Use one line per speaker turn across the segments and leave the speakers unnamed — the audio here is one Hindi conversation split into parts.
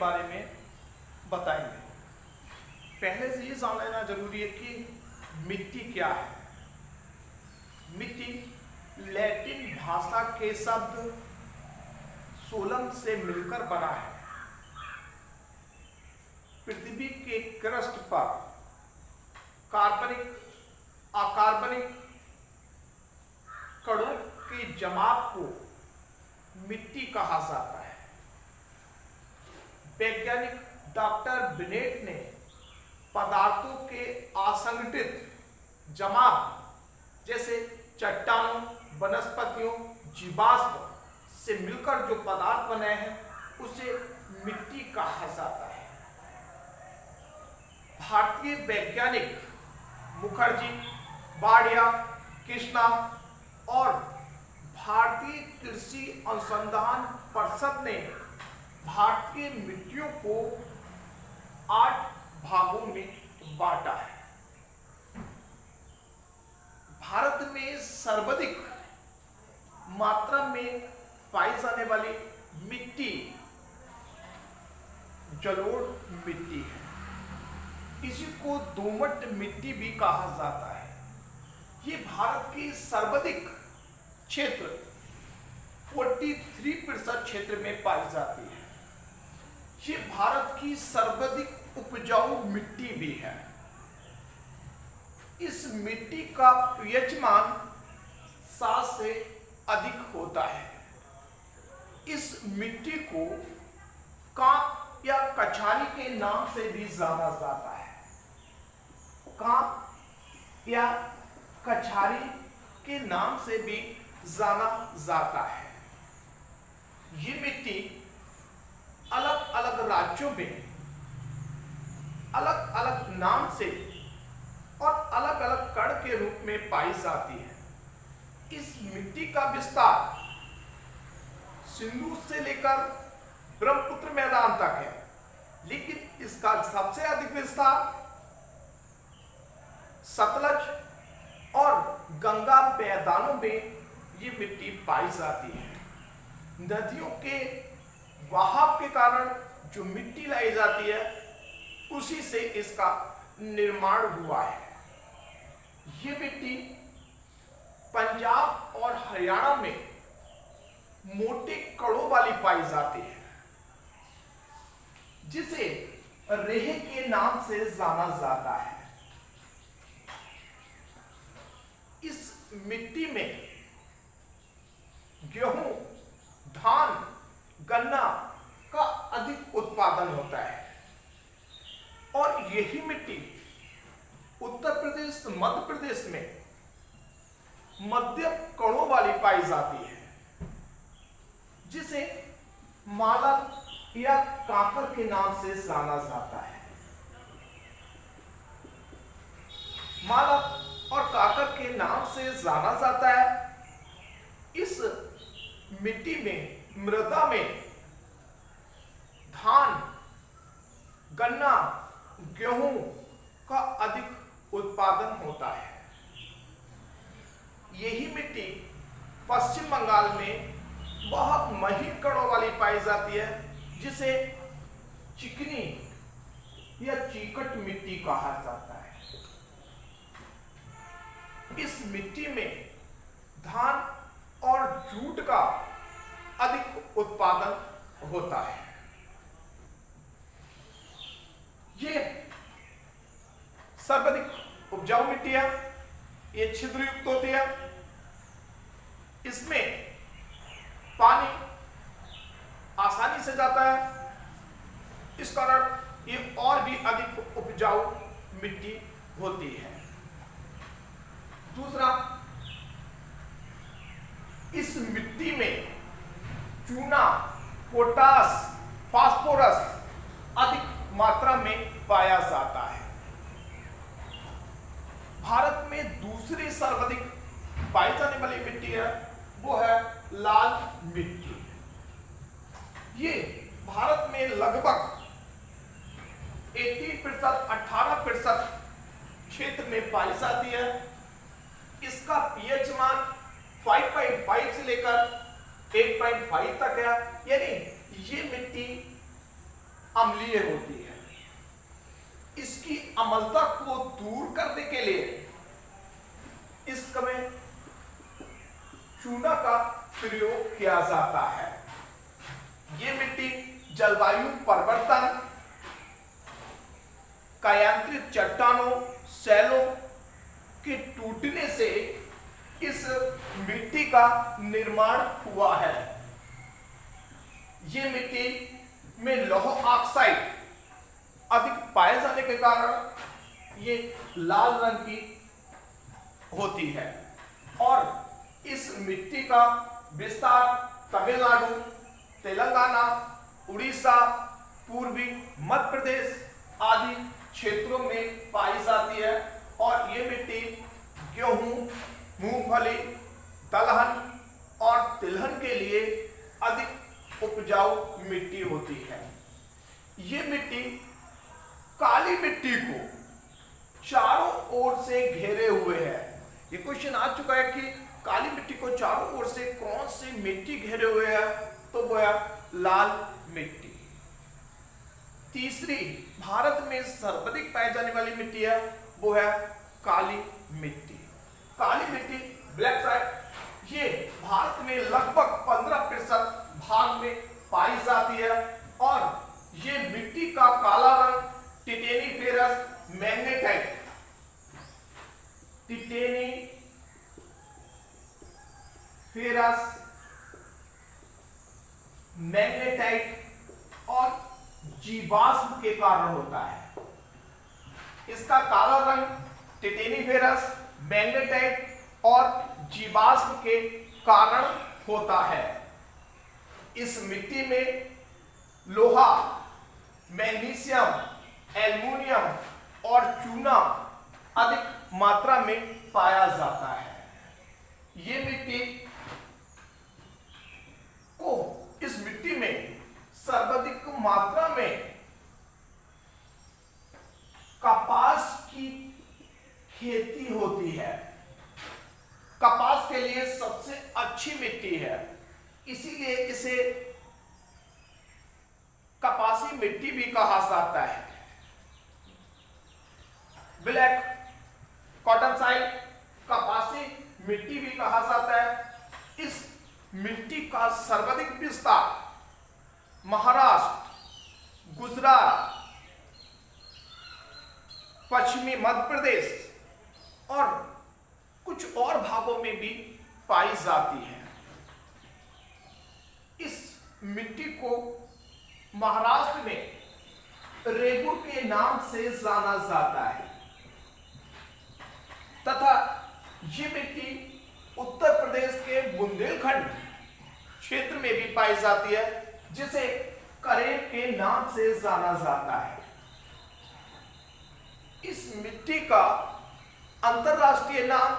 बारे में बताएंगे। पहले से ये जान लेना जरूरी है कि मिट्टी क्या है। मिट्टी लैटिन भाषा के शब्द सोलम से मिलकर बना है। पृथ्वी के क्रस्ट पर कार्बनिक अकार्बनिक कणों के जमाव को मिट्टी कहा जाता है। वैज्ञानिक डॉक्टर बिनेट ने पदार्थों के असंगठित जमाव जैसे चट्टानों, वनस्पतियों, जीवाश्म से मिलकर जो पदार्थ बने हैं उसे मिट्टी कहा जाता है। भारतीय वैज्ञानिक मुखर्जी, वाडिया, कृष्णा और भारतीय कृषि अनुसंधान परिषद ने भारतीय मिट्टियों को 8 भागों में बांटा है। भारत में सर्वाधिक मात्रा में पाई जाने वाली मिट्टी जलोढ़ मिट्टी है। इसी को दोमट मिट्टी भी कहा जाता है। ये भारत की सर्वाधिक क्षेत्र 43% क्षेत्र में पाई जाती है। ये भारत की सर्वाधिक उपजाऊ मिट्टी भी है। इस मिट्टी का पीएच मान 7 से अधिक होता है। इस मिट्टी को कांप या कछारी के नाम से भी जाना जाता है। कांप या कछारी के नाम से भी जाना जाता है। ये मिट्टी अलग अलग राज्यों में अलग अलग नाम से और अलग अलग कण के रूप में पाई जाती है। इस मिट्टी का विस्तार सिंधु से लेकर ब्रह्मपुत्र मैदान तक है, लेकिन इसका सबसे अधिक विस्तार सतलज और गंगा मैदानों में ये मिट्टी पाई जाती है। नदियों के बहाव के कारण जो मिट्टी लाई जाती है उसी से इसका निर्माण हुआ है। ये मिट्टी पंजाब और हरियाणा में मोटे कणों वाली पाई जाती है, जिसे रेह के नाम से जाना जाता है। इस मिट्टी में गेहूं, धान, गन्ना का अधिक उत्पादन होता है और यही मिट्टी उत्तर प्रदेश, मध्य प्रदेश में मध्यम कणों वाली पाई जाती है, जिसे मालक या काकर के नाम से जाना जाता है। मालक और काकर के नाम से जाना जाता है। इस मिट्टी में, मृदा में धान, गन्ना, गेहूं का अधिक उत्पादन होता है। यही मिट्टी पश्चिम बंगाल में बहुत महीन कणों वाली पाई जाती है, जिसे चिकनी या चीकट मिट्टी कहा जाता है। इस मिट्टी में धान और जूट का अधिक उत्पादन होता है। ये सर्वाधिक उपजाऊ मिट्टी है। ये छिद्र युक्त होती है। इसमें पानी आसानी से जाता है, इस कारण ये और भी अधिक उपजाऊ मिट्टी होती है। दूसरा, इस मिट्टी में चूना, पोटास, फास्फोरस अधिक मात्रा में पाया जाता है। भारत में दूसरी सर्वाधिक पाई जाने वाली मिट्टी है, वो है लाल मिट्टी। ये भारत में लगभग 18%, 18% क्षेत्र में पाई जाती है। इसका पीएच मान 5.5 से लेकर 8.5 तक है। यानी ये मिट्टी अम्लीय होती है। इसकी अम्लता को दूर करने के लिए इसमें चूना का प्रयोग किया जाता है। ये मिट्टी जलवायु परिवर्तन, कायांतरित चट्टानों, शैलों के टूटने से इस मिट्टी का निर्माण हुआ है। ये मिट्टी में लौह ऑक्साइड अधिक पाए जाने के कारण ये लाल रंग की होती है और इस मिट्टी का विस्तार तमिलनाडु, तेलंगाना, उड़ीसा, पूर्वी मध्य प्रदेश आदि क्षेत्रों में पाई जाती है और ये मिट्टी गेहूं, मूंगफली, दलहन और तिलहन के लिए अधिक उपजाऊ मिट्टी होती है। ये मिट्टी काली मिट्टी को चारों ओर से घेरे हुए है। ये क्वेश्चन आ चुका है कि काली मिट्टी को चारों ओर से कौन सी मिट्टी घेरे हुए है, तो वो है लाल मिट्टी। तीसरी भारत में सर्वाधिक पाई जाने वाली मिट्टी है वो है काली मिट्टी। काली मिट्टी ब्लैक सॉइल ये भारत में लगभग 15% भाग में पाई जाती है और ये मिट्टी का काला रंग टिटेनीफेरस मैग्नेटाइट, टिटेनीफेरस मैग्नेटाइट और जीवाश्म के कारण होता है। इसका काला रंग टिटेनीफेरस मैग्नेटाइट और जीवाश्म के कारण होता है। इस मिट्टी में लोहा, मैग्नीशियम, एल्युमिनियम और चूना अधिक मात्रा में पाया जाता है। ये मिट्टी को इस मिट्टी में सर्वाधिक मात्रा में कपास की खेती होती है। कपास के लिए सबसे अच्छी मिट्टी है, इसीलिए इसे कपासी मिट्टी भी कहा जाता है। ब्लैक कॉटन सॉइल कपासी मिट्टी भी कहा जाता है। इस मिट्टी का सर्वाधिक विस्तार महाराष्ट्र, गुजरात, पश्चिमी मध्य प्रदेश और कुछ और भागों में भी पाई जाती है। इस मिट्टी को महाराष्ट्र में रेगुर के नाम से जाना जाता है तथा ये मिट्टी उत्तर प्रदेश के बुंदेलखंड क्षेत्र में भी पाई जाती है, जिसे करेब के नाम से जाना जाता है। इस मिट्टी का अंतरराष्ट्रीय नाम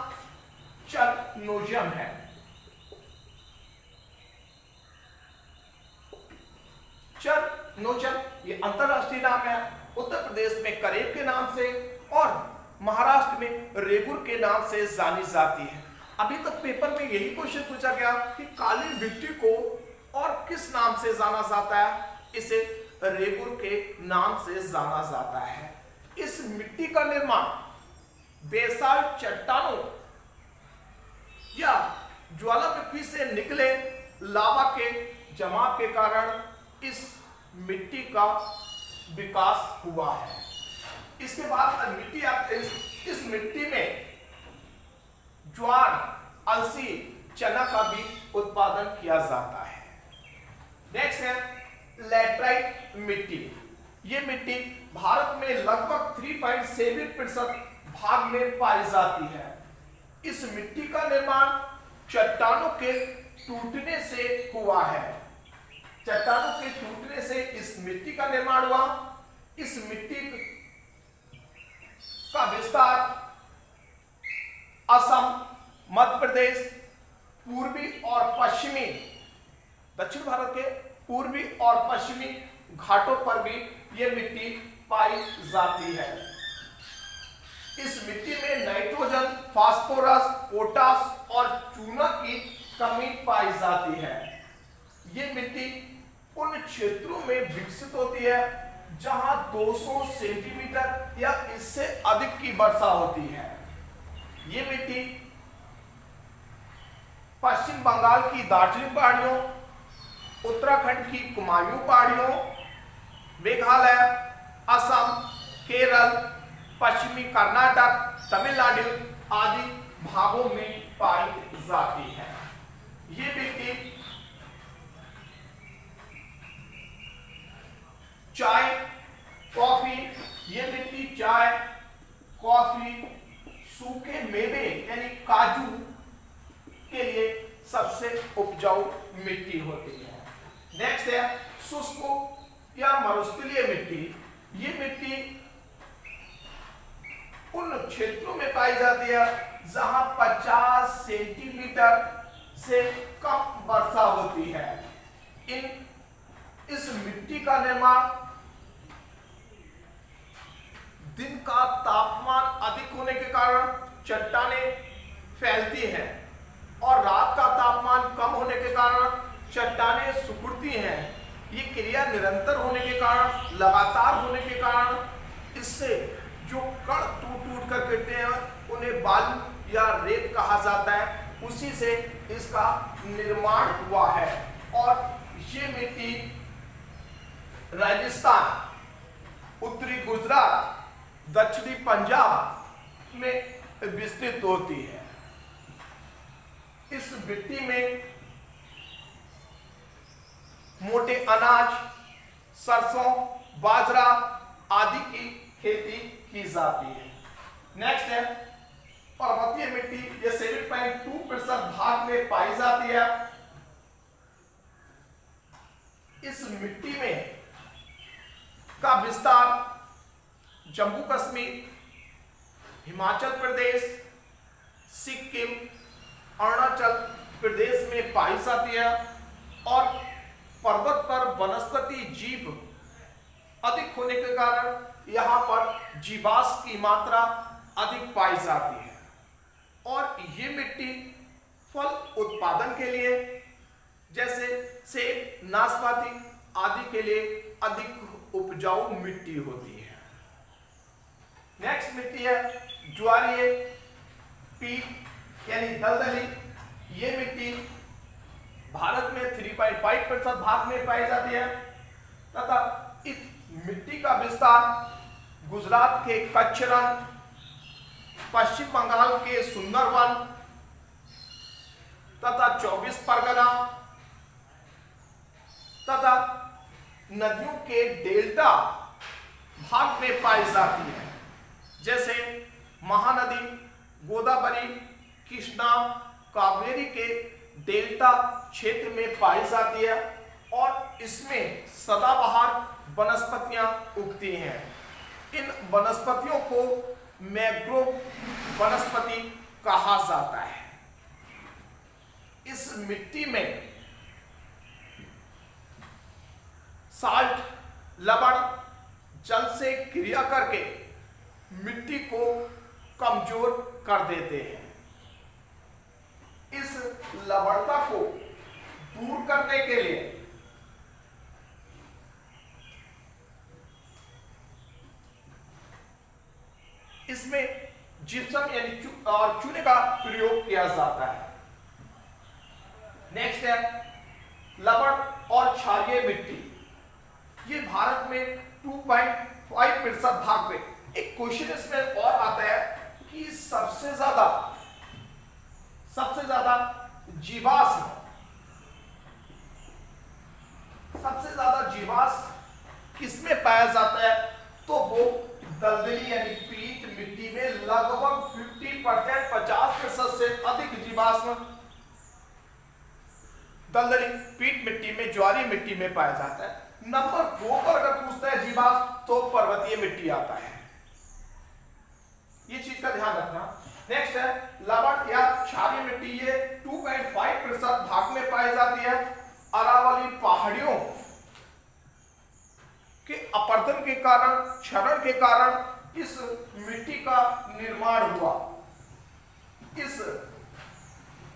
चरनोजियम है। चरनोजियम ये अंतरराष्ट्रीय नाम है। उत्तर प्रदेश में करेब के नाम से और महाराष्ट्र में रेगुर के नाम से जानी जाती है। अभी तक पेपर में यही क्वेश्चन पूछा गया कि काली मिट्टी को और किस नाम से जाना जाता है, इसे रेगुर के नाम से जाना जाता है। इस मिट्टी का निर्माण बेसाल्ट चट्टानों या ज्वालामुखी से निकले लावा के जमाव के कारण इस मिट्टी का विकास हुआ है। इसके बाद मिट्टी इस मिट्टी में ज्वार, अलसी, चना का भी उत्पादन किया जाता है। नेक्स्ट है लैटराइट मिट्टी। ये मिट्टी भारत में लगभग 3.7% भाग में पाई जाती है। इस मिट्टी का निर्माण चट्टानों के टूटने से हुआ है। चट्टानों के टूटने से इस मिट्टी का निर्माण हुआ। इस मिट्टी का विस्तार असम, मध्य प्रदेश, पूर्वी और पश्चिमी दक्षिण भारत के पूर्वी और पश्चिमी घाटों पर भी यह मिट्टी पाई जाती है। इस मिट्टी में नाइट्रोजन, फास्फोरस, पोटास और चूना की कमी पाई जाती है। ये मिट्टी उन क्षेत्रों में विकसित होती है जहां 200 सेंटीमीटर या इससे अधिक की वर्षा होती है। ये मिट्टी पश्चिम बंगाल की दार्जिलिंग पहाड़ियों, उत्तराखंड की कुमायूं पहाड़ियों, मेघालय, असम, केरल, पश्चिमी कर्नाटक, तमिलनाडु आदि भागों में पाई जाती है। ये मिट्टी चाय, कॉफी, ये मिट्टी चाय, कॉफी, सूखे मेवे यानी काजू के लिए सबसे उपजाऊ मिट्टी होती है। नेक्स्ट है शुष्क या मरुस्थलीय मिट्टी। ये मिट्टी उन क्षेत्रों में पाई जाती है जहां 50 सेंटीमीटर से कम वर्षा होती है। इस मिट्टी का निर्माण दिन का तापमान अधिक होने के कारण चट्टानें फैलती हैं और रात का तापमान कम होने के कारण चट्टानें सिकुड़ती हैं। ये क्रिया निरंतर होने के कारण, लगातार होने के कारण इससे जो कण टूट टूट कर गिरते हैं उन्हें बालू या रेत कहा जाता है। उसी से इसका निर्माण हुआ है और ये मिट्टी राजस्थान, उत्तरी गुजरात, दक्षिणी पंजाब में विस्तृत होती है। इस मिट्टी में मोटे अनाज, सरसों, बाजरा आदि की खेती की जाती है। नेक्स्ट है पर्वतीय मिट्टी। ये 7.2% भाग में पाई जाती है। इस मिट्टी में का विस्तार जम्मू कश्मीर, हिमाचल प्रदेश, सिक्किम, अरुणाचल प्रदेश में पाई जाती है और पर्वत पर वनस्पति जीव अधिक होने के कारण यहाँ पर जीवाश्म की मात्रा अधिक पाई जाती है और ये मिट्टी फल उत्पादन के लिए जैसे सेब, नाशपाती आदि के लिए अधिक उपजाऊ मिट्टी होती है। नेक्स्ट मिट्टी है ज्वारीय पीट यानी दलदली। ये मिट्टी भारत में 3.5% भाग में पाई जाती है तथा इस मिट्टी का विस्तार गुजरात के कच्छ रण, पश्चिम बंगाल के सुंदरवन तथा 24 परगना तथा नदियों के डेल्टा भाग में पाई जाती है जैसे महानदी, गोदावरी, कृष्णा, कावेरी के डेल्टा क्षेत्र में पाई जाती है और इसमें सदाबहार वनस्पतियां उगती हैं। इन वनस्पतियों को मैंग्रोव वनस्पति कहा जाता है। इस मिट्टी में साल्ट, लवण जल से क्रिया करके मिट्टी को कमजोर कर देते हैं। इस लवणता को दूर करने के लिए इसमें जिप्सम यानी चूने का प्रयोग किया जाता है। नेक्स्ट है लवण और क्षारीय मिट्टी। ये भारत में 2.5% भाग में। एक क्वेश्चन इसमें और आता है कि सबसे ज्यादा जीवाश्म किसमें पाया जाता है तो वो दलदली यानी पीट मिट्टी में लगभग 50%, 50% से अधिक जीवाश्म दलदली पीट मिट्टी में, ज्वारीय मिट्टी में पाया जाता है। नंबर 2 पर अगर पूछता है जीवाश्म तो पर्वतीय मिट्टी आता है। ये चीज का ध्यान रखना। नेक्स्ट है लवण या क्षारीय मिट्टी। ये 2.5% भाग में पाई जाती है। अरावली पहाड़ियों के अपरदन के कारण, क्षरण के कारण इस मिट्टी का निर्माण हुआ। इस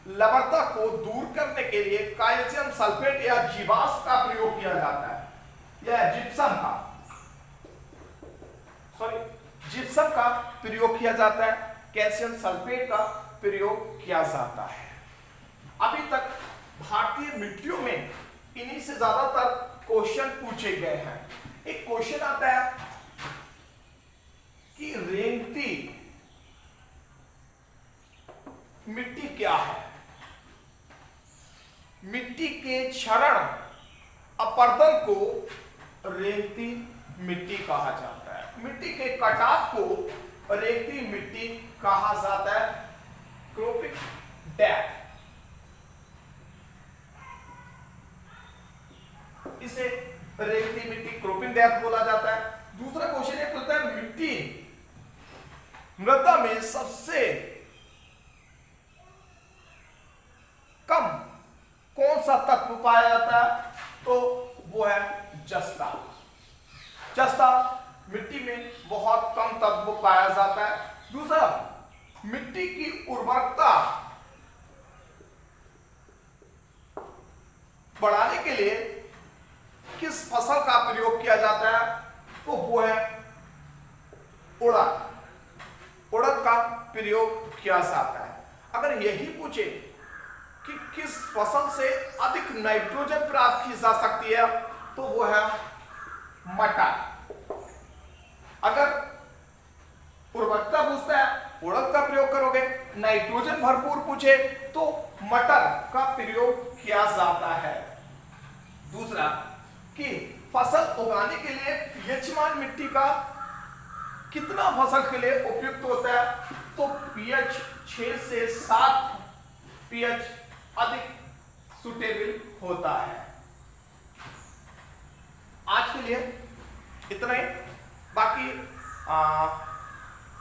लवणता को दूर करने के लिए कैल्शियम सल्फेट या जीवाश्म का प्रयोग किया जाता है, या जिप्सम का प्रयोग किया जाता है, कैल्शियम सल्फेट का प्रयोग किया जाता है। अभी तक भारतीय मिट्टियों में इन्हीं से ज्यादातर क्वेश्चन पूछे गए हैं। एक क्वेश्चन आता है कि रेंगती मिट्टी क्या है? मिट्टी के क्षरण अपरदन को रेंगती मिट्टी कहा जाता है। मिट्टी के कटाव को रेंगती मिट्टी कहा जाता है, क्रॉपिंग डेथ। इसे रेंगती मिट्टी क्रॉपिंग डेथ बोला जाता है। दूसरा क्वेश्चन ये पूछता है मिट्टी मृदा में सबसे कम कौन सा तत्व पाया जाता है? तो वो है जस्ता। जस्ता मिट्टी में बहुत कम तत्व पाया जाता है। दूसरा, मिट्टी की उर्वरकता बढ़ाने के लिए किस फसल का प्रयोग किया जाता है? तो वो है उड़द। उड़द का प्रयोग किया जाता है। अगर यही पूछे कि किस फसल से अधिक नाइट्रोजन प्राप्त की जा सकती है, तो वो है मटर। अगर उर्वरकता पूछता है, उड़द का प्रयोग करोगे। नाइट्रोजन भरपूर पूछे तो मटर का प्रयोग किया जाता है। दूसरा, कि फसल उगाने के लिए पीएच मिट्टी का कितना फसल के लिए उपयुक्त होता है? तो पीएच 6 से 7 पीएच अधिक सुटेबल होता है। आज के लिए इतना ही। बाकी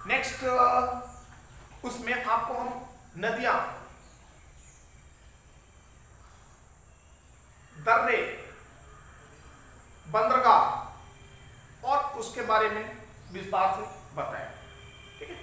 नेक्स्ट उसमें आपको हम नदियां, दर्रे, बंदरगाह और उसके बारे में विस्तार से बताएं। ठीक है।